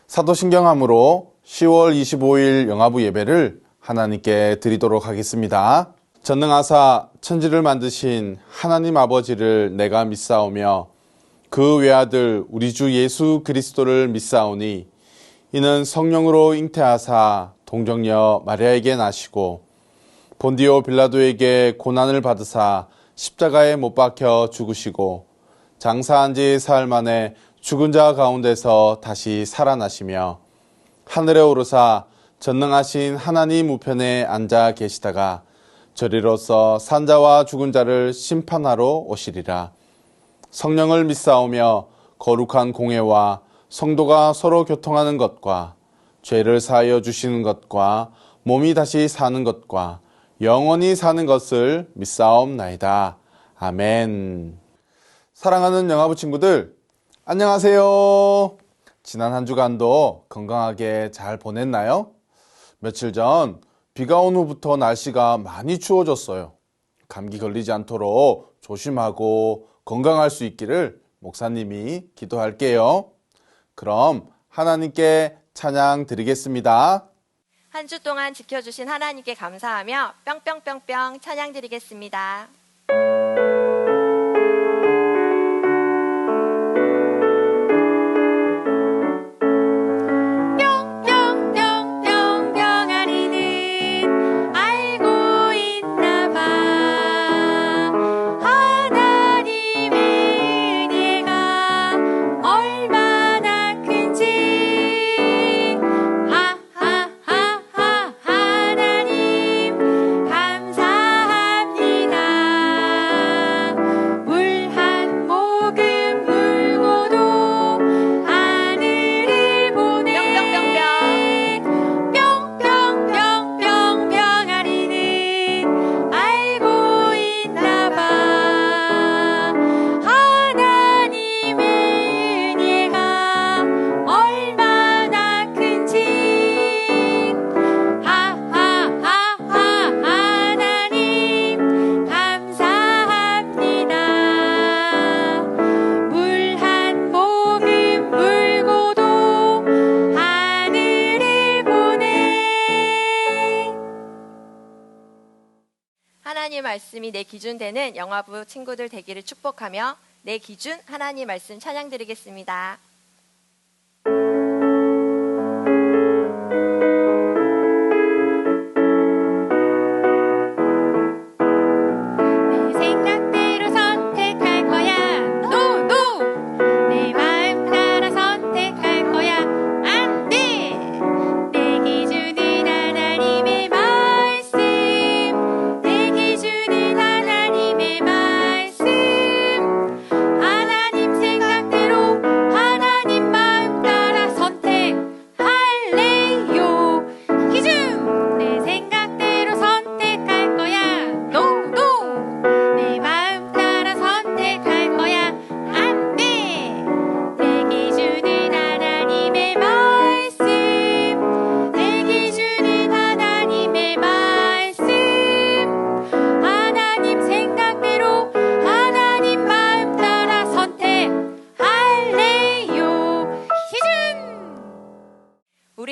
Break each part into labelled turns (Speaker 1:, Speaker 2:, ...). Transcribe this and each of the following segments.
Speaker 1: 사도신경함으로 10월 25일 영화부 예배를 하나님께 드리도록 하겠습니다. 전능하사 천지를 만드신 하나님 아버지를 내가 믿사오며 그 외아들 우리 주 예수 그리스도를 믿사오니 이는 성령으로 잉태하사 동정녀 마리아에게 나시고 본디오 빌라도에게 고난을 받으사 십자가에 못 박혀 죽으시고 장사한 지 사흘 만에 죽은 자 가운데서 다시 살아나시며 하늘에 오르사 전능하신 하나님 우편에 앉아 계시다가 저리로서 산자와 죽은 자를 심판하러 오시리라. 성령을 믿사오며 거룩한 공회와 성도가 서로 교통하는 것과 죄를 사하여 주시는 것과 몸이 다시 사는 것과 영원히 사는 것을 믿사옵나이다. 아멘. 사랑하는 영화부 친구들, 안녕하세요. 지난 한 주간도 건강하게 잘 보냈나요? 며칠 전 비가 온 후부터 날씨가 많이 추워졌어요. 감기 걸리지 않도록 조심하고 건강할 수 있기를 목사님이 기도할게요. 그럼 하나님께 찬양 드리겠습니다.
Speaker 2: 한 주 동안 지켜주신 하나님께 감사하며 뿅뿅뿅뿅 찬양 드리겠습니다. 하나님 말씀이 내 기준 되는 영화부 친구들 되기를 축복하며 내 기준 하나님 말씀 찬양 드리겠습니다.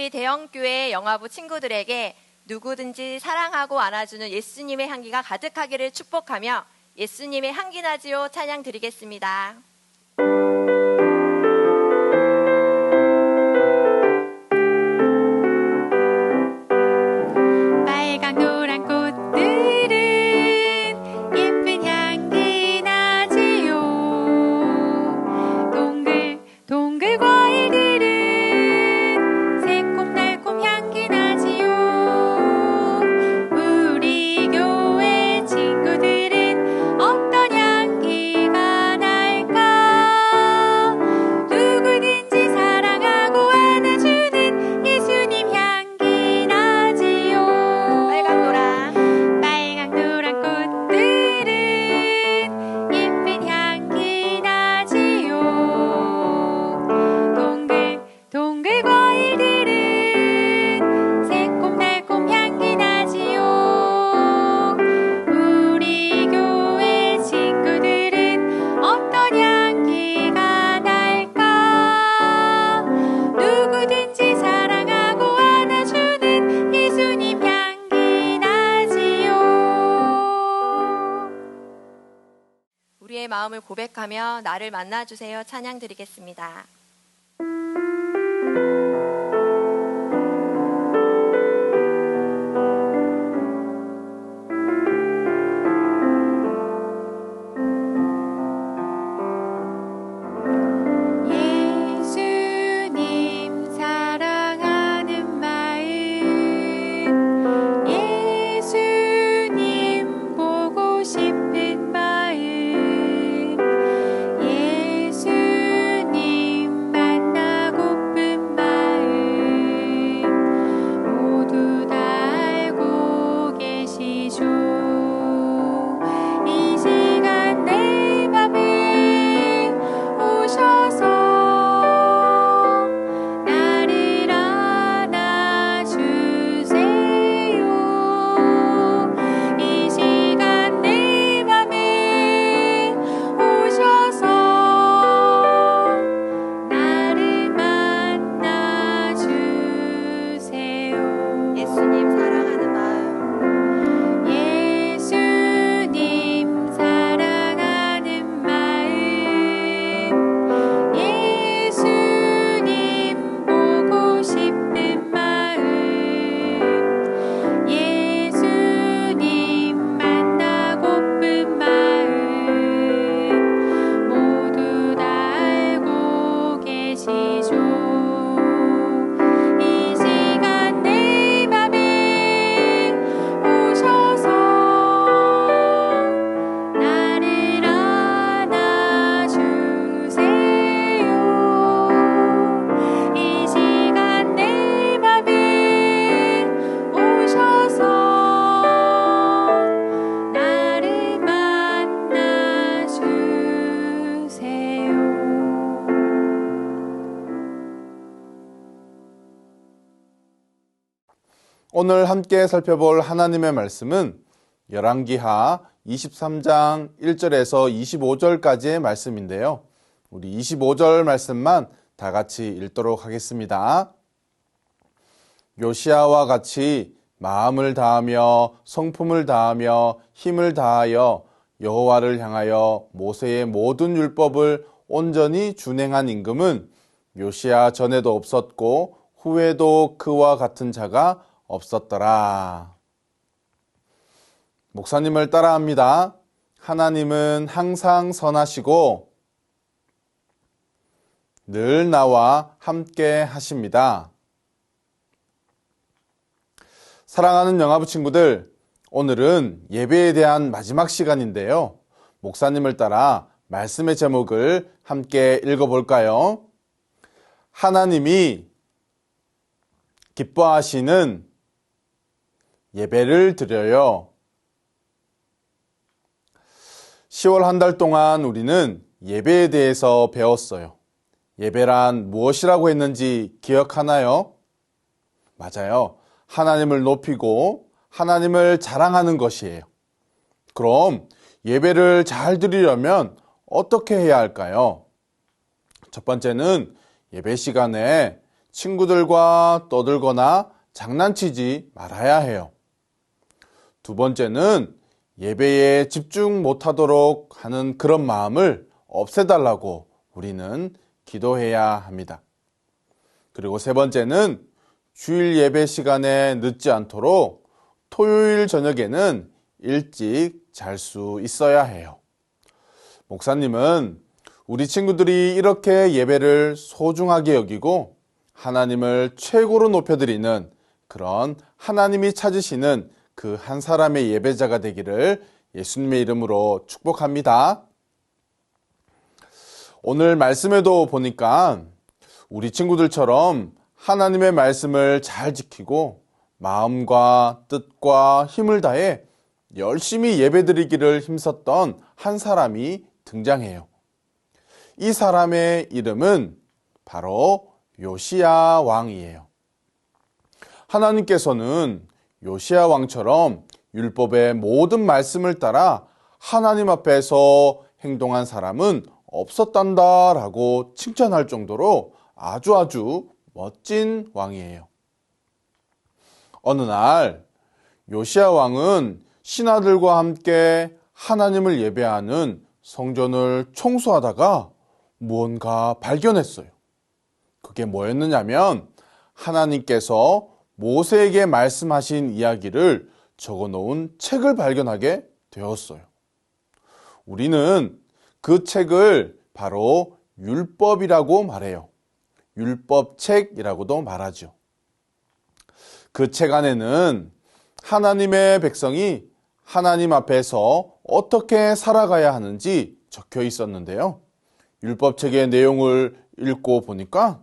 Speaker 2: 우리 대형교회 영화부 친구들에게 누구든지 사랑하고 안아주는 예수님의 향기가 가득하기를 축복하며 예수님의 향기 나지요 찬양 드리겠습니다.
Speaker 3: 친구들은 어떤 향기가 날까?
Speaker 2: 마음을 고백하며 나를 만나주세요 찬양 드리겠습니다.
Speaker 1: 오늘 함께 살펴볼 하나님의 말씀은 열왕기하 23장 1절에서 25절까지의 말씀인데요. 우리 25절 말씀만 다 같이 읽도록 하겠습니다. 요시야와 같이 마음을 다하며 성품을 다하며 힘을 다하여 여호와를 향하여 모세의 모든 율법을 온전히 준행한 임금은 요시야 전에도 없었고 후에도 그와 같은 자가 없었더라. 목사님을 따라합니다. 하나님은 항상 선하시고 늘 나와 함께 하십니다. 사랑하는 영화부 친구들, 오늘은 예배에 대한 마지막 시간인데요. 목사님을 따라 말씀의 제목을 함께 읽어볼까요? 하나님이 기뻐하시는 예배를 드려요. 10월 한 달 동안 우리는 예배에 대해서 배웠어요. 예배란 무엇이라고 했는지 기억하나요? 맞아요. 하나님을 높이고 하나님을 자랑하는 것이에요. 그럼 예배를 잘 드리려면 어떻게 해야 할까요? 첫 번째는 예배 시간에 친구들과 떠들거나 장난치지 말아야 해요. 두 번째는 예배에 집중 못하도록 하는 그런 마음을 없애달라고 우리는 기도해야 합니다. 그리고 세 번째는 주일 예배 시간에 늦지 않도록 토요일 저녁에는 일찍 잘 수 있어야 해요. 목사님은 우리 친구들이 이렇게 예배를 소중하게 여기고 하나님을 최고로 높여드리는 그런 하나님이 찾으시는 그 한 사람의 예배자가 되기를 예수님의 이름으로 축복합니다. 오늘 말씀에도 보니까 우리 친구들처럼 하나님의 말씀을 잘 지키고 마음과 뜻과 힘을 다해 열심히 예배드리기를 힘썼던 한 사람이 등장해요. 이 사람의 이름은 바로 요시야 왕이에요. 하나님께서는 요시야 왕처럼 율법의 모든 말씀을 따라 하나님 앞에서 행동한 사람은 없었단다라고 칭찬할 정도로 아주 멋진 왕이에요. 어느 날 요시야 왕은 신하들과 함께 하나님을 예배하는 성전을 청소하다가 무언가 발견했어요. 그게 뭐였느냐면 하나님께서 모세에게 말씀하신 이야기를 적어 놓은 책을 발견하게 되었어요. 우리는 그 책을 바로 율법이라고 말해요. 율법책이라고도 말하죠. 그 책 안에는 하나님의 백성이 하나님 앞에서 어떻게 살아가야 하는지 적혀 있었는데요. 율법책의 내용을 읽고 보니까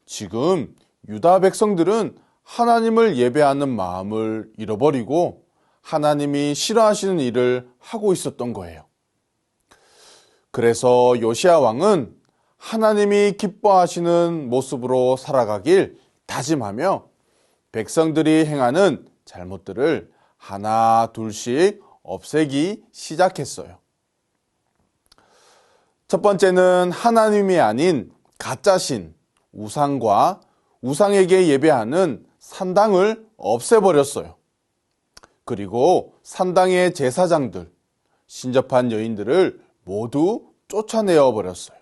Speaker 1: 지금 유다 백성들은 하나님을 예배하는 마음을 잃어버리고 하나님이 싫어하시는 일을 하고 있었던 거예요. 그래서 요시야 왕은 하나님이 기뻐하시는 모습으로 살아가길 다짐하며 백성들이 행하는 잘못들을 하나 둘씩 없애기 시작했어요. 첫 번째는 하나님이 아닌 가짜신 우상과 우상에게 예배하는 산당을 없애버렸어요. 그리고 산당의 제사장들, 신접한 여인들을 모두 쫓아내어 버렸어요.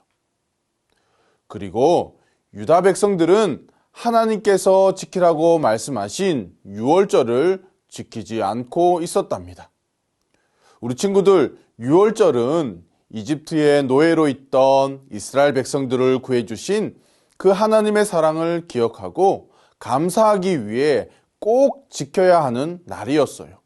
Speaker 1: 그리고 유다 백성들은 하나님께서 지키라고 말씀하신 유월절을 지키지 않고 있었답니다. 우리 친구들, 유월절은 이집트의 노예로 있던 이스라엘 백성들을 구해주신 그 하나님의 사랑을 기억하고 감사하기 위해 꼭 지켜야 하는 날이었어요.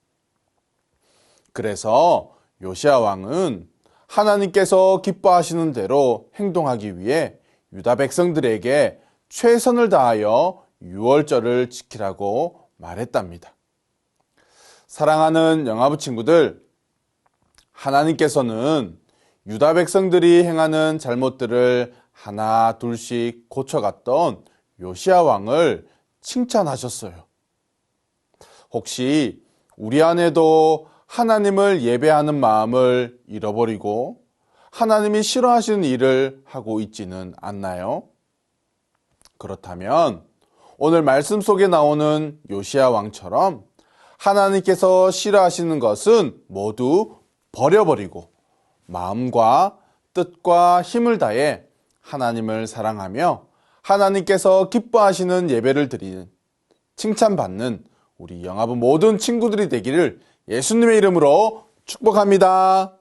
Speaker 1: 그래서 요시야 왕은 하나님께서 기뻐하시는 대로 행동하기 위해 유다 백성들에게 최선을 다하여 유월절을 지키라고 말했답니다. 사랑하는 영아부 친구들, 하나님께서는 유다 백성들이 행하는 잘못들을 하나 둘씩 고쳐갔던 요시야 왕을 칭찬하셨어요. 혹시 우리 안에도 하나님을 예배하는 마음을 잃어버리고 하나님이 싫어하시는 일을 하고 있지는 않나요? 그렇다면 오늘 말씀 속에 나오는 요시야 왕처럼 하나님께서 싫어하시는 것은 모두 버려버리고 마음과 뜻과 힘을 다해 하나님을 사랑하며 하나님께서 기뻐하시는 예배를 드리는 칭찬받는 우리 영아부 모든 친구들이 되기를 예수님의 이름으로 축복합니다.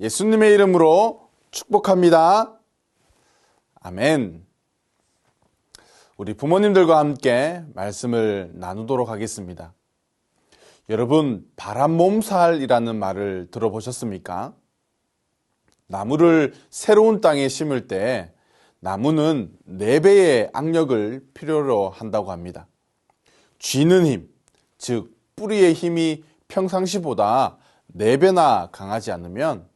Speaker 1: 예수님의 이름으로 축복합니다. 아멘. 우리 부모님들과 함께 말씀을 나누도록 하겠습니다. 여러분, 바람몸살이라는 말을 들어보셨습니까? 나무를 새로운 땅에 심을 때 나무는 4배의 악력을 필요로 한다고 합니다. 쥐는 힘, 즉 뿌리의 힘이 평상시보다 4배나 강하지 않으면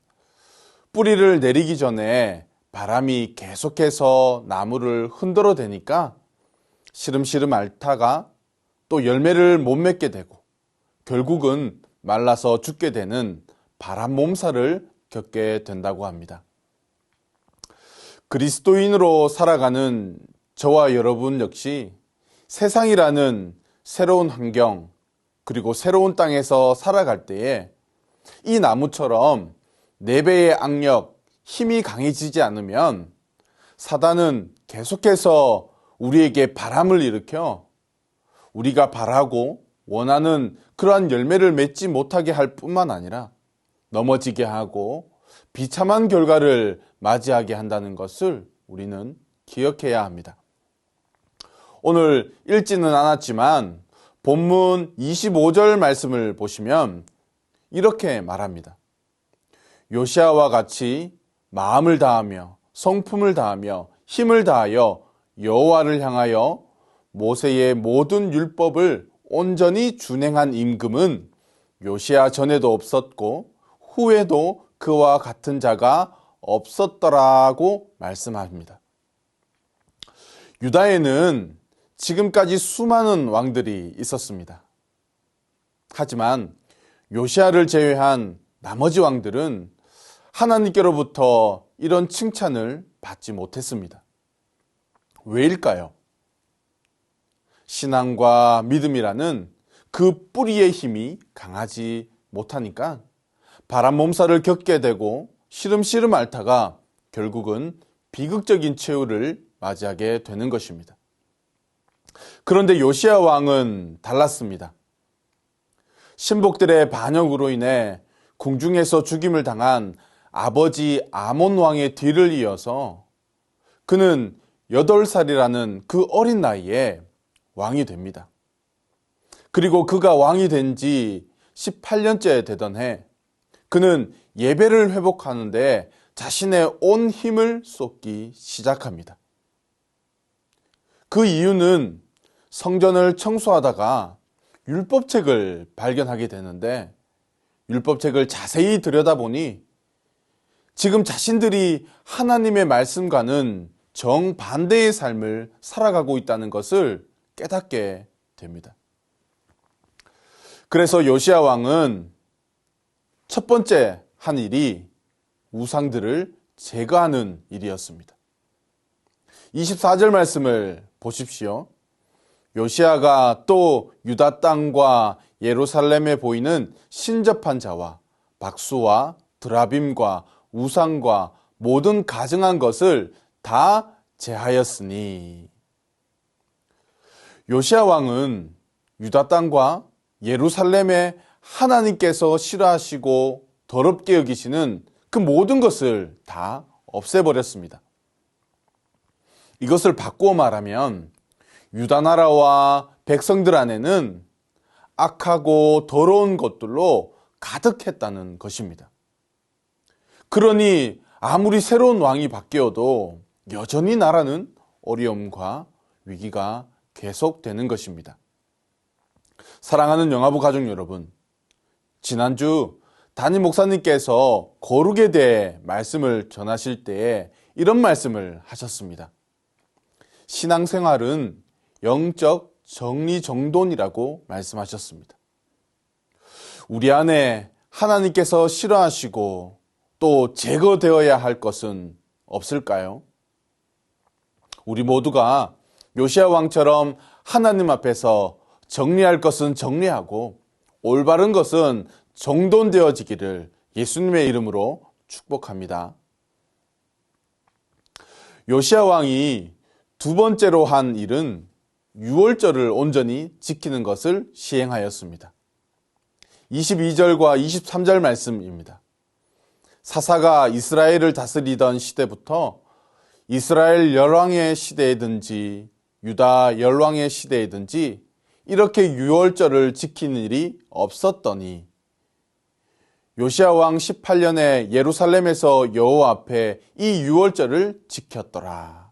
Speaker 1: 뿌리를 내리기 전에 바람이 계속해서 나무를 흔들어 대니까 시름시름 앓다가 또 열매를 못 맺게 되고 결국은 말라서 죽게 되는 바람 몸살을 겪게 된다고 합니다. 그리스도인으로 살아가는 저와 여러분 역시 세상이라는 새로운 환경 그리고 새로운 땅에서 살아갈 때에 이 나무처럼 4배의 악력, 힘이 강해지지 않으면 사단은 계속해서 우리에게 바람을 일으켜 우리가 바라고 원하는 그러한 열매를 맺지 못하게 할 뿐만 아니라 넘어지게 하고 비참한 결과를 맞이하게 한다는 것을 우리는 기억해야 합니다. 오늘 읽지는 않았지만 본문 25절 말씀을 보시면 이렇게 말합니다. 요시아와 같이 마음을 다하며 성품을 다하며 힘을 다하여 여호와를 향하여 모세의 모든 율법을 온전히 준행한 임금은 요시아 전에도 없었고 후에도 그와 같은 자가 없었더라고 말씀합니다. 유다에는 지금까지 수많은 왕들이 있었습니다. 하지만 요시아를 제외한 나머지 왕들은 하나님께로부터 이런 칭찬을 받지 못했습니다. 왜일까요? 신앙과 믿음이라는 그 뿌리의 힘이 강하지 못하니까 바람 몸살을 겪게 되고 시름시름 앓다가 결국은 비극적인 최후를 맞이하게 되는 것입니다. 그런데 요시야 왕은 달랐습니다. 신복들의 반역으로 인해 궁중에서 죽임을 당한 아버지 아몬 왕의 뒤를 이어서 그는 8살이라는 그 어린 나이에 왕이 됩니다. 그리고 그가 왕이 된 지 18년째 되던 해, 그는 예배를 회복하는데 자신의 온 힘을 쏟기 시작합니다. 그 이유는 성전을 청소하다가 율법책을 발견하게 되는데, 율법책을 자세히 들여다보니 지금 자신들이 하나님의 말씀과는 정반대의 삶을 살아가고 있다는 것을 깨닫게 됩니다. 그래서 요시야 왕은 첫 번째 한 일이 우상들을 제거하는 일이었습니다. 24절 말씀을 보십시오. 요시야가 또 유다 땅과 예루살렘에 보이는 신접한 자와 박수와 드라빔과 우상과 모든 가증한 것을 다 제하였으니. 요시야 왕은 유다 땅과 예루살렘에 하나님께서 싫어하시고 더럽게 여기시는 그 모든 것을 다 없애버렸습니다. 이것을 바꾸어 말하면 유다 나라와 백성들 안에는 악하고 더러운 것들로 가득했다는 것입니다. 그러니 아무리 새로운 왕이 바뀌어도 여전히 나라는 어려움과 위기가 계속되는 것입니다. 사랑하는 영화부 가족 여러분, 지난주 담임 목사님께서 거룩에 대해 말씀을 전하실 때에 이런 말씀을 하셨습니다. 신앙생활은 영적 정리정돈이라고 말씀하셨습니다. 우리 안에 하나님께서 싫어하시고 또 제거되어야 할 것은 없을까요? 우리 모두가 요시야 왕처럼 하나님 앞에서 정리할 것은 정리하고 올바른 것은 정돈되어지기를 예수님의 이름으로 축복합니다. 요시야 왕이 두 번째로 한 일은 유월절을 온전히 지키는 것을 시행하였습니다. 22절과 23절 말씀입니다. 사사가 이스라엘을 다스리던 시대부터 이스라엘 열왕의 시대이든지 유다 열왕의 시대이든지 이렇게 유월절을 지키는 일이 없었더니 요시야 왕 18년에 예루살렘에서 여호와 앞에 이 유월절을 지켰더라.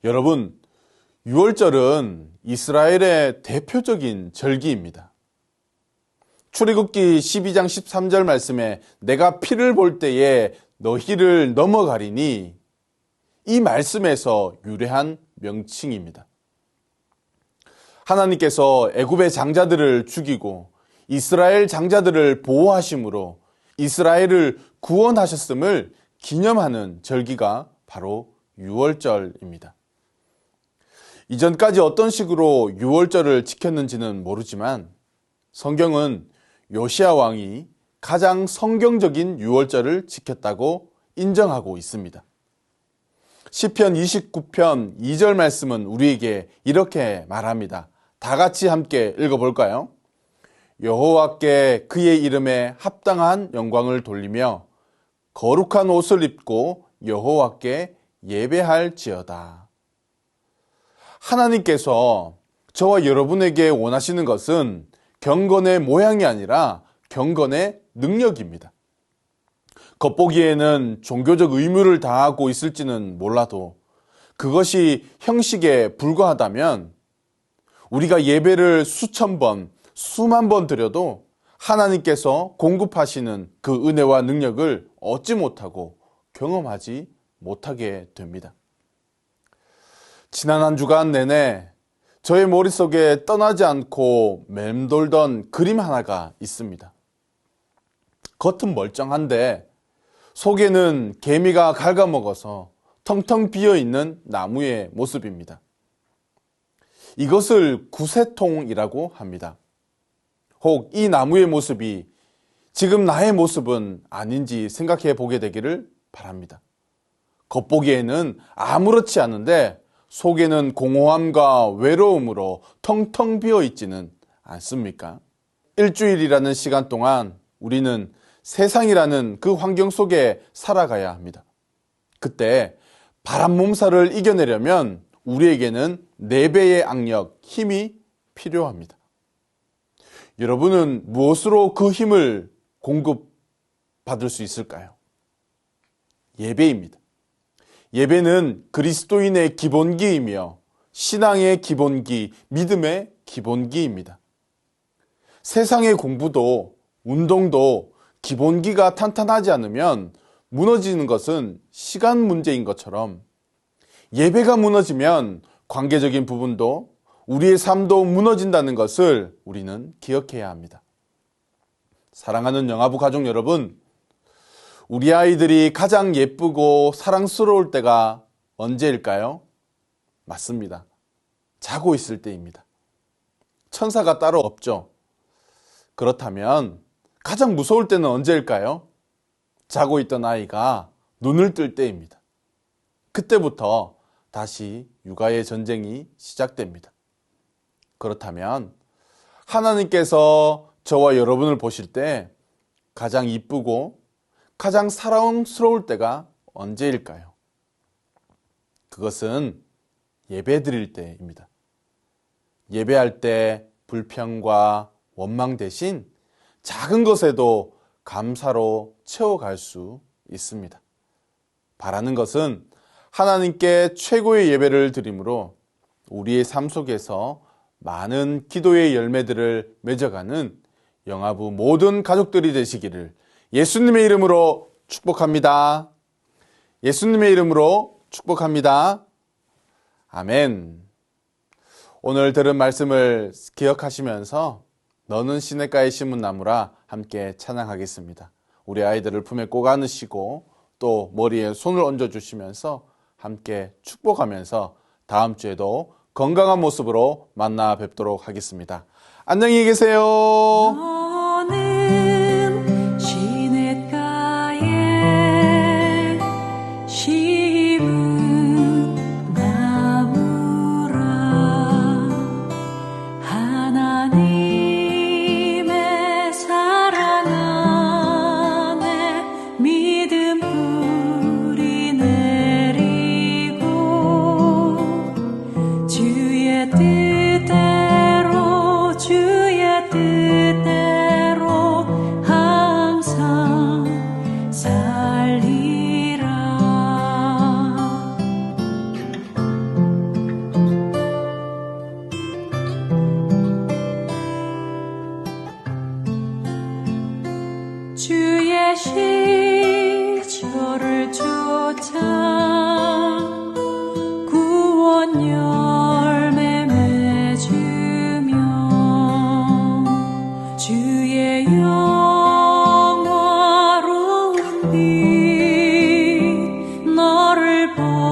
Speaker 1: 여러분, 유월절은 이스라엘의 대표적인 절기입니다. 출애굽기 12장 13절 말씀에 내가 피를 볼 때에 너희를 넘어가리니, 이 말씀에서 유래한 명칭입니다. 하나님께서 애굽의 장자들을 죽이고 이스라엘 장자들을 보호하심으로 이스라엘을 구원하셨음을 기념하는 절기가 바로 유월절입니다. 이전까지 어떤 식으로 유월절을 지켰는지는 모르지만 성경은 요시야 왕이 가장 성경적인 유월절을 지켰다고 인정하고 있습니다. 시편 29편 2절 말씀은 우리에게 이렇게 말합니다. 다 같이 함께 읽어볼까요? 여호와께 그의 이름에 합당한 영광을 돌리며 거룩한 옷을 입고 여호와께 예배할지어다. 하나님께서 저와 여러분에게 원하시는 것은 경건의 모양이 아니라 경건의 능력입니다. 겉보기에는 종교적 의무를 다하고 있을지는 몰라도 그것이 형식에 불과하다면 우리가 예배를 수천 번, 수만 번 드려도 하나님께서 공급하시는 그 은혜와 능력을 얻지 못하고 경험하지 못하게 됩니다. 지난 한 주간 내내 저의 머릿속에 떠나지 않고 맴돌던 그림 하나가 있습니다. 겉은 멀쩡한데 속에는 개미가 갉아먹어서 텅텅 비어있는 나무의 모습입니다. 이것을 구세통이라고 합니다. 혹 이 나무의 모습이 지금 나의 모습은 아닌지 생각해 보게 되기를 바랍니다. 겉보기에는 아무렇지 않은데 속에는 공허함과 외로움으로 텅텅 비어 있지는 않습니까? 일주일이라는 시간 동안 우리는 세상이라는 그 환경 속에 살아가야 합니다. 그때 바람 몸살을 이겨내려면 우리에게는 4배의 악력, 힘이 필요합니다. 여러분은 무엇으로 그 힘을 공급받을 수 있을까요? 예배입니다. 예배는 그리스도인의 기본기이며 신앙의 기본기, 믿음의 기본기입니다. 세상의 공부도 운동도 기본기가 탄탄하지 않으면 무너지는 것은 시간 문제인 것처럼 예배가 무너지면 관계적인 부분도 우리의 삶도 무너진다는 것을 우리는 기억해야 합니다. 사랑하는 영아부 가족 여러분, 우리 아이들이 가장 예쁘고 사랑스러울 때가 언제일까요? 맞습니다. 자고 있을 때입니다. 천사가 따로 없죠. 그렇다면 가장 무서울 때는 언제일까요? 자고 있던 아이가 눈을 뜰 때입니다. 그때부터 다시 육아의 전쟁이 시작됩니다. 그렇다면 하나님께서 저와 여러분을 보실 때 가장 이쁘고 가장 사랑스러울 때가 언제일까요? 그것은 예배 드릴 때입니다. 예배할 때 불평과 원망 대신 작은 것에도 감사로 채워갈 수 있습니다. 바라는 것은 하나님께 최고의 예배를 드림으로 우리의 삶 속에서 많은 기도의 열매들을 맺어가는 영아부 모든 가족들이 되시기를 예수님의 이름으로 축복합니다. 예수님의 이름으로 축복합니다. 아멘. 오늘 들은 말씀을 기억하시면서 너는 시냇가에 심은 나무라 함께 찬양하겠습니다. 우리 아이들을 품에 꼭 안으시고 또 머리에 손을 얹어주시면서 함께 축복하면서 다음 주에도 건강한 모습으로 만나 뵙도록 하겠습니다. 안녕히 계세요.
Speaker 3: 너는 시냇가에 심은 나무라 하나님의 사랑 안에 믿음 뿌리 내리고 주의 뜻대로 항상 살리라. 주의 시절을 쫓아 구원 열매 맺으며 주의 영화로운 빛 너를 보라.